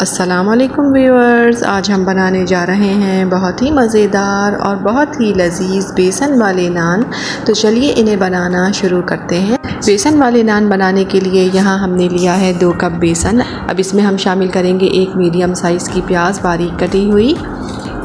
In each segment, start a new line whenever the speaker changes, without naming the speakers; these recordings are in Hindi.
अस्सलामुअलैकुम व्यूअर्स, आज हम बनाने जा रहे हैं बहुत ही मज़ेदार और बहुत ही लजीज बेसन वाले नान। तो चलिए इन्हें बनाना शुरू करते हैं। बेसन वाले नान बनाने के लिए यहाँ हमने लिया है 2 कप बेसन। अब इसमें हम शामिल करेंगे 1 मीडियम साइज़ की प्याज बारीक कटी हुई,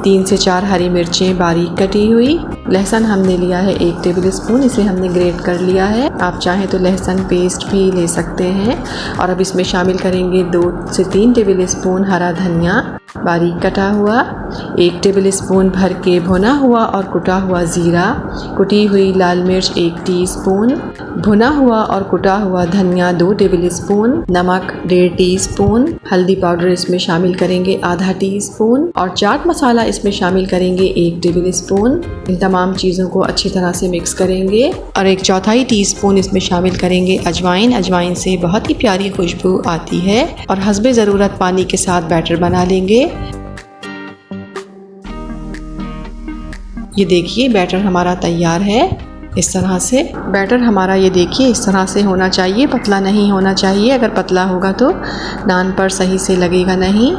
3 से 4 हरी मिर्चें बारीक कटी हुई, लहसुन हमने लिया है 1 टेबल स्पून, इसे हमने ग्रेट कर लिया है। आप चाहें तो लहसुन पेस्ट भी ले सकते हैं। और अब इसमें शामिल करेंगे 2 से 3 टेबल स्पून हरा धनिया बारीक कटा हुआ, 1 टेबल स्पून भर के भुना हुआ और कुटा हुआ ज़ीरा, कुटी हुई लाल मिर्च 1 टीस्पून, भुना हुआ और कुटा हुआ धनिया 2 टेबल स्पून, नमक 1.5 टीस्पून, हल्दी पाउडर इसमें शामिल करेंगे आधा टीस्पून और चाट मसाला इसमें शामिल करेंगे 1 टेबल स्पून। इन तमाम चीज़ों को अच्छी तरह से मिक्स करेंगे और 1/4 टीस्पून इसमें शामिल करेंगे अजवाइन। अजवाइन से बहुत ही प्यारी खुशबू आती है। और हस्बे ज़रूरत पानी के साथ बैटर बना लेंगे। ये देखिए बैटर हमारा तैयार है। इस तरह से बैटर हमारा ये देखिए इस तरह से होना चाहिए, पतला नहीं होना चाहिए। अगर पतला होगा तो नान पर सही से लगेगा नहीं।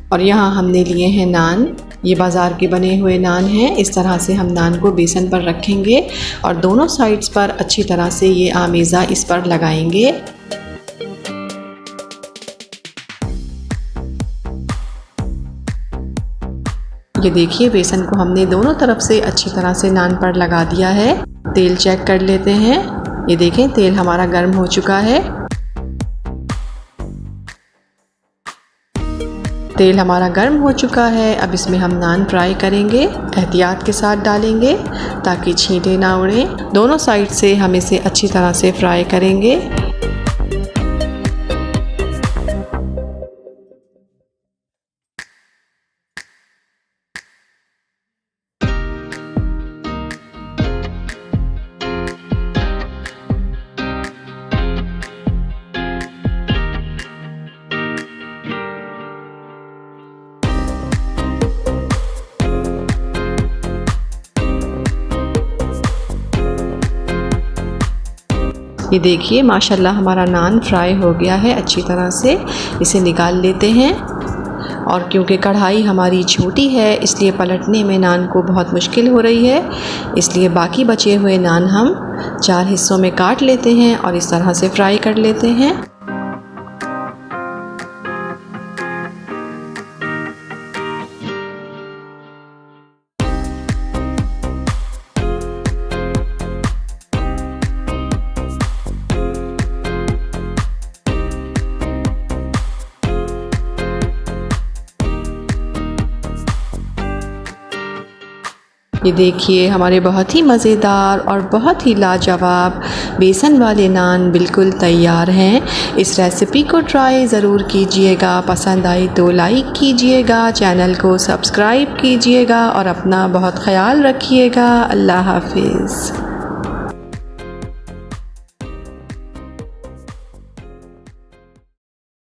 और यहाँ हमने लिए हैं नान, ये बाज़ार के बने हुए नान हैं। इस तरह से हम नान को बेसन पर रखेंगे और दोनों साइड्स पर अच्छी तरह से ये आमेज़ा इस पर लगाएंगे। ये देखिए बेसन को हमने दोनों तरफ से अच्छी तरह से नान पर लगा दिया है। तेल चेक कर लेते हैं। ये देखें तेल हमारा गर्म हो चुका है। तेल हमारा गर्म हो चुका है। अब इसमें हम नान फ्राई करेंगे। एहतियात के साथ डालेंगे ताकि छींटे ना उड़े। दोनों साइड से हम इसे अच्छी तरह से फ्राई करेंगे। ये देखिए माशाल्लाह हमारा नान फ्राई हो गया है अच्छी तरह से। इसे निकाल लेते हैं। और क्योंकि कढ़ाई हमारी छोटी है इसलिए पलटने में नान को बहुत मुश्किल हो रही है, इसलिए बाकी बचे हुए नान हम 4 हिस्सों में काट लेते हैं और इस तरह से फ्राई कर लेते हैं। ये देखिए हमारे बहुत ही मज़ेदार और बहुत ही लाजवाब बेसन वाले नान बिल्कुल तैयार हैं। इस रेसिपी को ट्राई ज़रूर कीजिएगा। पसंद आई तो लाइक कीजिएगा, चैनल को सब्सक्राइब कीजिएगा और अपना बहुत ख्याल रखिएगा। अल्लाह हाफिज़।